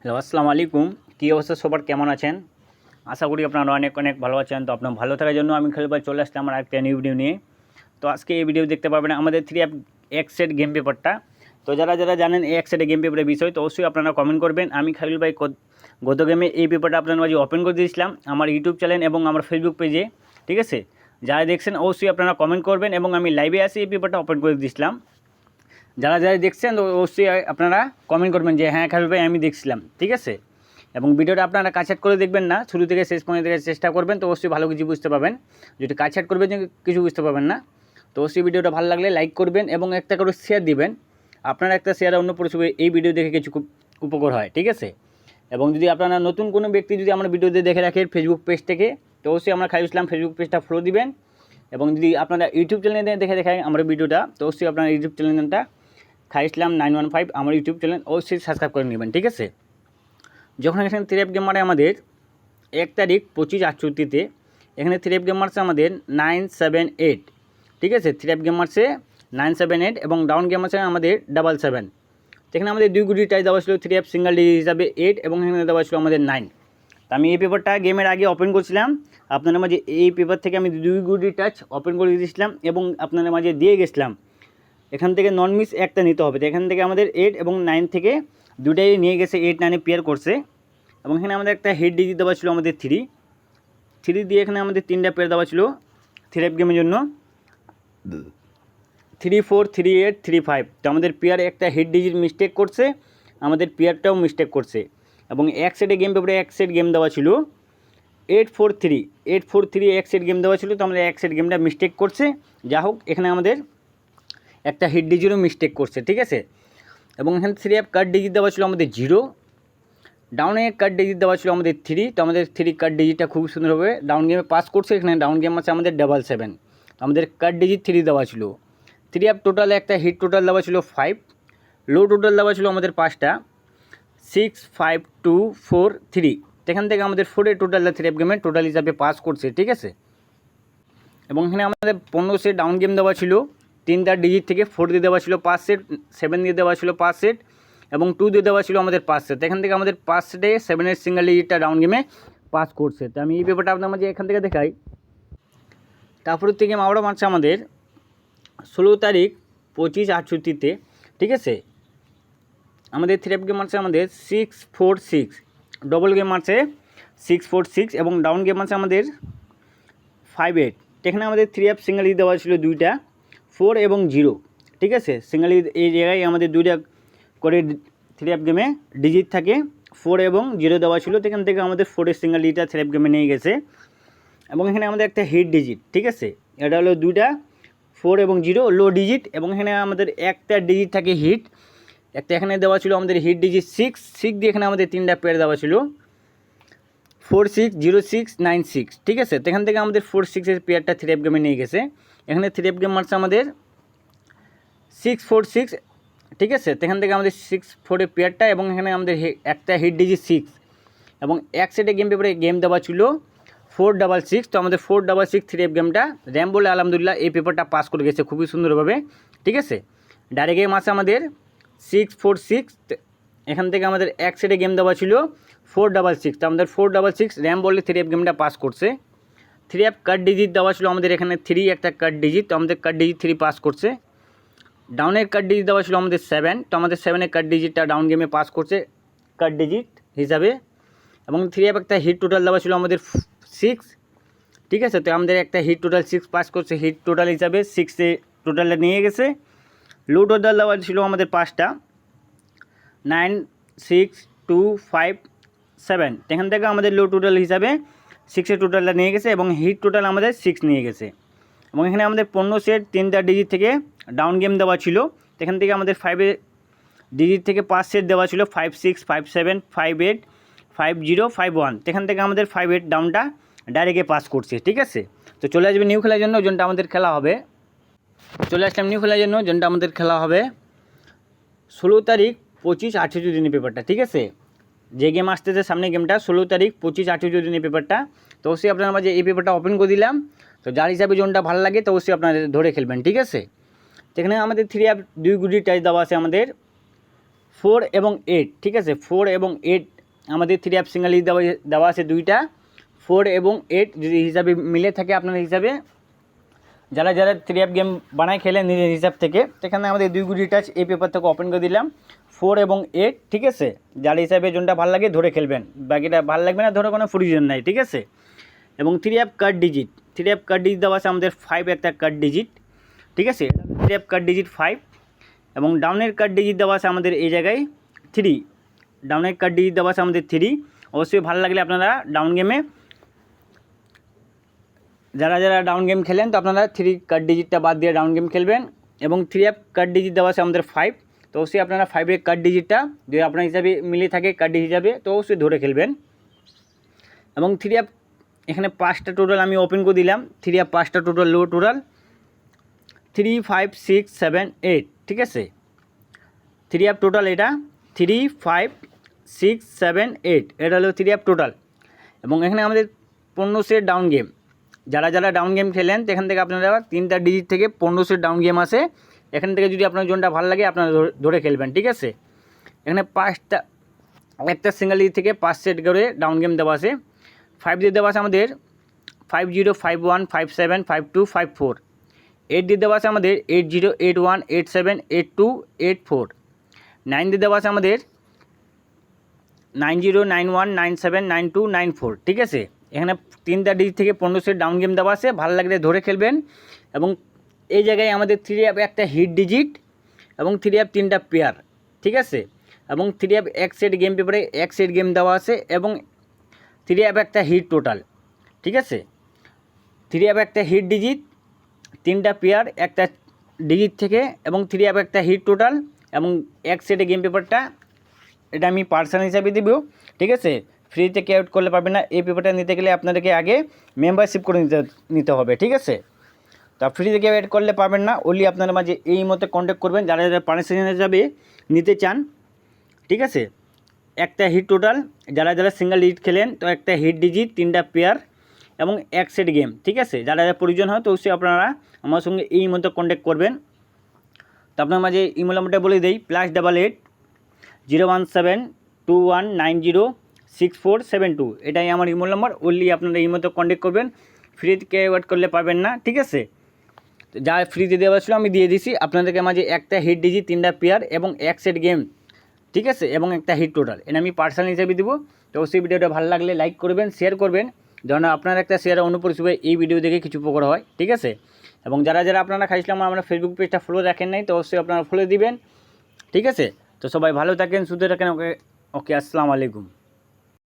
Hello, আসসালামু আলাইকুম। কী অবস্থা সবার, কেমন আছেন? আশা করি আপনারা অনেক অনেক ভালো আছেন। তো আপনার ভালো থাকার জন্য আমি খালি ভাই চলে আসলাম আমার একটা নিউ ভিডিও নিয়ে। তো আজকে এই ভিডিও দেখতে পাবেন আমাদের 3 এক সেট গেম পেপারটা। তো যারা যারা জানেন এই এক সেটে গেম পেপারের বিষয়, তো অবশ্যই আপনারা কমেন্ট করবেন। আমি খালিল ভাই গত গেমে এই পেপারটা আপনার মাঝে ওপেন করে দিয়েছিলাম আমার ইউটিউব চ্যানেল এবং আমার ফেসবুক পেজে, ঠিক আছে? যারা দেখছেন অবশ্যই আপনারা কমেন্ট করবেন এবং আমি লাইভে আসি এই পেপারটা ওপেন করে দিয়েছিলাম। যারা যারা দেখছেন তো অবশ্যই আপনারা কমেন্ট করবেন যে হ্যাঁ খালিল ভাই আমি দেখছিলাম, ঠিক আছে? এবং ভিডিওটা আপনারা কাটছাট করে দেখবেন না, শুরু থেকে শেষ পর্যন্ত দেখার চেষ্টা করবেন, তো অবশ্যই ভালো কিছু বুঝতে পাবেন। যদি কাটছাট করবেন কিছু বুঝতে পাবেন না। তো অবশ্যই ভিডিওটা ভালো লাগলে লাইক করবেন এবং একটা করে শেয়ার দিবেন। আপনারা একটা শেয়ার অন্য পরিষেবা এই ভিডিও দেখে কিছু খুব উপকার হয়, ঠিক আছে? এবং যদি আপনারা নতুন কোনো ব্যক্তি যদি আমার ভিডিওতে দেখে রাখেন ফেসবুক পেজ থেকে, তো অবশ্যই আমরা খালিল ইসলাম ফেসবুক পেজটা ফলো দিবেন। এবং যদি আপনারা ইউটিউব চ্যানেলে দেখে দেখেন আমার ভিডিওটা, তো অবশ্যই আপনারা ইউটিউব চ্যানেলটা খালিল ইসলাম 915 আমার ইউটিউব চ্যানেল অবশ্যই সাবস্ক্রাইব করে নেবেন, ঠিক আছে? যখন এখানে 3 গেমারে আমাদের 1 তারিখ 25/8 এখানে 3 গেমার্সে আমাদের 978, ঠিক আছে? 3 গেমার্সে 978 এবং ডাউন গেমার্সে আমাদের 77। এখানে আমাদের 2 গুটি টাইজ দেওয়া ছিল 3 সিঙ্গেল ডিজিট হিসাবে 8 এবং এখানে দেওয়া ছিল আমাদের 9। তো আমি এই পেপারটা গেমের আগে ওপেন করছিলাম আপনাদের মাঝে, এই পেপার থেকে আমি 2 গুটি টাচ ওপেন করে দিয়েছিলাম এবং আপনাদের মাঝে দিয়ে গেছিলাম এখান থেকে নন মিস একটা নিতে হবে। তো এখান থেকে আমাদের 8 এবং 9 থেকে দুটাই নিয়ে গেছে, 8 9 পেয়ার করছে। এবং এখানে আমাদের একটা হেড ডিজিট দেওয়া ছিল আমাদের 3 দিয়ে এখানে আমাদের 3টা পেয়ার দেওয়া ছিল 3 গেমের জন্য 3 4 3 8 3 5। তো আমাদের পেয়ারে একটা হেড ডিজিট মিস্টেক করছে, আমাদের পেয়ারটাও মিস্টেক করছে। এবং এক সেটে গেম পেপারে এক সেট গেম দেওয়া ছিল 8 4 3 এক সেট গেম দেওয়া ছিল। তো আমাদের এক সেট গেমটা মিস্টেক করছে। যা হোক এখানে আমাদের একটা হিট ডিজিটও মিস্টেক করছে, ঠিক আছে? এবং এখানে 3 কার্ড ডিজিট দেওয়া ছিল আমাদের 0, ডাউনে কার্ড ডিজিট দেওয়া ছিল আমাদের 3। তো আমাদের 3 কার্ড ডিজিটটা খুব সুন্দরভাবে ডাউন গেমে পাস করছে। এখানে ডাউন গেম আছে আমাদের 77। তো আমাদের কার্ড ডিজিট 3 দেওয়া ছিল। 3 টোটালে একটা হিট টোটাল দেওয়া ছিল 5, লো টোটাল দেওয়া ছিল আমাদের 5টা 6 5 2 4 3। এখান থেকে আমাদের 4 টোটালটা 3 গেমে টোটাল হিসাবে পাস করছে, ঠিক আছে? এবং এখানে আমাদের 15 সেট ডাউন গেম দেওয়া ছিল 3টা ডিজিট থেকে। 4 দিয়ে দেওয়া ছিল 5 সেট, 7 দিয়ে দেওয়া ছিল 5 সেট এবং 2 দিয়ে দেওয়া ছিল আমাদের 5 সেট। এখান থেকে আমাদের 5 সেটে 7-এর সিঙ্গেল ডিজিটটা ডাউন গেমে পাস করছে। তো আমি এই পেপারটা আপনার মাঝে এখান থেকে দেখাই। তারপরের থেকে আবারও মারছে আমাদের 16 তারিখ 25/8, ঠিক আছে? আমাদের 3 গেম মারছে আমাদের 6 4 6, ডবল গেম মারছে 6 4 6 এবং ডাউন গেম মারছে আমাদের 5 8। এখানে আমাদের 3 সিঙ্গেল ডিজিট দেওয়া ছিল 2টা 4 এবং 0, ঠিক আছে? সিঙ্গেল ডিজিট এই জায়গায় আমাদের 2টা করে 3 গেমে ডিজিট থাকে, 4 এবং 0 দেওয়া ছিল। তো এখান থেকে আমাদের 4-এর সিঙ্গেল ডিজিটটা 3 গেমে নিয়ে গেছে। এবং এখানে আমাদের একটা হিট ডিজিট, ঠিক আছে? এটা হলো 2টা 4 এবং 0 লো ডিজিট। এবং এখানে আমাদের একটা ডিজিট থাকে হিট, একটা এখানে দেওয়া ছিল আমাদের হিট ডিজিট 6 দিয়ে এখানে আমাদের 3টা পেয়ার দেওয়া ছিল 4 6 0 6 9 6, ঠিক আছে? তো এখান থেকে আমাদের 4 6-এর পেয়ারটা 3 গেমে নিয়ে গেছে। এখানে 3 গেম মারছে আমাদের 6 4 6, ঠিক আছে? তো এখান থেকে আমাদের 6 4-এর পেয়ারটা এবং এখানে আমাদের একটা হিট ডিজিট 6 এবং এক সেটে গেম পেপারে গেম দেওয়া ছিল 4 6 6। তো আমাদের 4 6 6 3 গেমটা র্যাম বলে আলহামদুলিল্লাহ এই পেপারটা পাস করে গেছে খুবই সুন্দরভাবে, ঠিক আছে? ডাইরেক্ট গেম আছে আমাদের 6 4 6। এখান থেকে আমাদের এক সেটে গেম দেওয়া ছিল 4 6 6। তো আমাদের 4 6 6 র্যাম বলে 3 গেমটা পাস করছে। 3 কার্ড ডিজিট দেওয়া ছিল আমাদের এখানে 3 একটা কার্ড ডিজিট, তো আমাদের কার্ড ডিজিট 3 পাস করছে। ডাউনের কার্ড ডিজিট দেওয়া ছিল আমাদের 7, তো আমাদের 7-এর কার্ড ডিজিটটা ডাউন গেমে পাস করছে কার্ড ডিজিট হিসাবে। এবং 3 একটা হিট টোটাল দেওয়া ছিল আমাদের 6, ঠিক আছে? তো আমাদের একটা হিট টোটাল 6 পাস করছে, হিট টোটাল হিসাবে 6-এ টোটালটা নিয়ে গেছে। লো টোটাল দেওয়া ছিল আমাদের 5টা 9 6 2 5 7। এখান থেকে আমাদের লো টোটাল হিসাবে 6-এর টোটালটা নিয়ে গেছে এবং হিট টোটাল আমাদের 6 নিয়ে গেছে। এবং এখানে আমাদের 15 সেট 3টা ডিজিট থেকে ডাউন গেম দেওয়া ছিল। এখান থেকে আমাদের 5-এর ডিজিট থেকে 5 সেট দেওয়া ছিল 5 6 5 7 5 8 5 0 5 1। এখান থেকে আমাদের 5 8 ডাউনটা ডাইরেক্টে পাস করছে, ঠিক আছে? তো চলে আসবে নিউ খেলার জন্য, যেটা আমাদের খেলা হবে। চলে আসলাম নিউ খেলার জন্য, যেটা আমাদের খেলা হবে 16 তারিখ 25/8 দিনের পেপারটা, ঠিক আছে? যে গেম আসতেছে সামনে গেমটা 16 তারিখ 25/8 দিনের পেপারটা। তো অবশ্যই আপনার মাঝে এই পেপারটা ওপেন করে দিলাম। তো যার হিসাবে জোনটা ভালো লাগে তো অবশ্যই আপনাদের ধরে খেলবেন, ঠিক আছে? সেখানে আমাদের 3 2 গুটি টাচ দেওয়া আছে আমাদের 4 এবং 8, ঠিক আছে। 4 এবং 8 আমাদের 3 অ্যাপ সিঙ্গেল ডিজিট দেওয়া আছে দুইটা। 4 এবং 8 যদি হিসাবে মিলে থাকে আপনার হিসাবে, যারা 3 অ্যাপ গেম বানায় খেলেন নিজের হিসাব থেকে, সেখানে আমাদের 2 গুটি টাচ এই পেপার থেকে ওপেন করে দিলাম 4 এবং 8, ঠিক আছে। যার হিসাবে যোনটা ভালো লাগে ধরে খেলবেন, বাকিটা ভালো লাগবে না ধরে কোনো প্রয়োজন নাই, ঠিক আছে। এবং 3 app card digit, 3 app card digit দেওয়া আছে আমাদের 5 একটা কার্ড ডিজিট, ঠিক আছে। 3 অ্যাপ কার্ড ডিজিট 5 এবং ডাউনের কার্ড ডিজিট দেওয়া আছে আমাদের এই জায়গায় 3, ডাউনের কার্ড ডিজিট দেওয়া আছে আমাদের 3। অবশ্যই ভালো লাগলে আপনারা ডাউন গেমে, যারা ডাউন গেম খেলেন তো আপনারা 3 কার্ড ডিজিটটা বাদ দিয়ে ডাউন গেম খেলবেন। এবং 3 অ্যাপ কার্ড ডিজিট দেওয়া আছে আমাদের 5, তো অবশ্যই আপনারা 5 এর কার্ড ডিজিটটা যদি আপনার হিসাবে মিলে থাকে কার্ড হিসাবে তো অবশ্যই ধরে খেলবেন। এবং 3 অ্যাপ এখানে 5টা টোটাল আমি ওপেন করে দিলাম, 3 অ্যাপ 5টা টোটাল লো টোটাল 3, 5, 6, 7, 8, ঠিক আছে। 3 অ্যাপ টোটাল এটা 3, 5, 6, 7, 8, এটা হলো 3 অ্যাপ টোটাল। এবং এখানে আমাদের 1500 ডাউন গেম, যারা ডাউন গেম খেলেন এখান থেকে আপনারা 3টা ডিজিট থেকে 1500 ডাউন গেম আসে, এখান থেকে যদি আপনার জোনটা ভালো লাগে আপনারা ধরে খেলবেন, ঠিক আছে। এখানে 5টা একটা সিঙ্গেল ডিজিট থেকে 5 সেট করে ডাউন গেম দেওয়া আছে। 5 দিয়ে দেওয়া আছে আমাদের 50, 51, 57, 52, 54। 8 দিয়ে দেওয়া আছে আমাদের 80, 81, 87, 82, 84। 9 দিয়ে দেওয়া আছে আমাদের 90, 91, 97, 92, 94, ঠিক আছে। এখানে 3টা ডিজিট থেকে 1500 ডাউন গেম দেওয়া আছে, ভালো লাগলে ধরে খেলবেন। এবং এই জায়গায় আমাদের 3 অ্যাপ একটা হিট ডিজিট এবং 3 অ্যাপ 3টা পেয়ার, ঠিক আছে। এবং 3 অ্যাপ এক সেট গেম পেপারে এক সেট গেম দেওয়া আছে এবং 3 অ্যাপ একটা হিট টোটাল, ঠিক আছে। 3 অ্যাপ একটা হিট ডিজিট, 3টা পেয়ার একটা ডিজিট থেকে এবং 3 অ্যাপ একটা হিট টোটাল এবং এক সেটে গেম পেপারটা এটা আমি পার্সোনাল হিসাবে দেব, ঠিক আছে। ফ্রিতে কেউ আউট করলে পারবেন না, এই পেপারটা নিতে গেলে আপনাদেরকে আগে মেম্বারশিপ করে নিতে হবে, ঠিক আছে। তা ফ্রিতে কেউ অ্যাড করলে পাবেন না, ওনলি আপনারা মাঝে এই মতো কন্ট্যাক্ট করবেন যারা পার্সোনাল হিসাবে নিতে চান, ঠিক আছে। একটা হিট টোটাল, যারা সিঙ্গেল ডিজিট খেলেন তো একটা হিট ডিজিট, 3টা পেয়ার এবং এক সেট গেম, ঠিক আছে। যারা প্রয়োজন হয় তো অবশ্যই আপনারা আমার সঙ্গে এই মতো কন্ট্যাক্ট করবেন। তো আপনার মাঝে ইমেল নাম্বারটা বলে দেই, +88 017 2190 6472, এটাই আমার ইমেল নাম্বার। ওনলি আপনারা এই মতো কন্ট্যাক্ট করবেন, ফ্রিতে কেউ অ্যাড করলে পাবেন না, ঠিক আছে। যা ফ্রিতে দেওয়া ছিল আমি দিয়ে দিছি আপনাদেরকে মাঝে একটা হিট ডিজিট, 3টা পেয়ার এবং এক সেট গেম, ঠিক আছে, এবং একটা হিট টোটাল, এটা আমি পার্সোনাল হিসেবে দেবো। তো অবশ্যই ভিডিওটা ভালো লাগলে লাইক করবেন, শেয়ার করবেন, যেন আপনার একটা শেয়ার অন্য পরিষেবায় এই ভিডিও দেখে কিছু উপকার হয়, ঠিক আছে। এবং যারা আপনারা খাইছিলাম আমরা ফেসবুক পেজটা ফলো রাখেন নাই তো অবশ্যই আপনারা ফলো দিবেন, ঠিক আছে। তো সবাই ভালো থাকেন, সুস্থ থাকেন, ওকে আসসালামু আলাইকুম।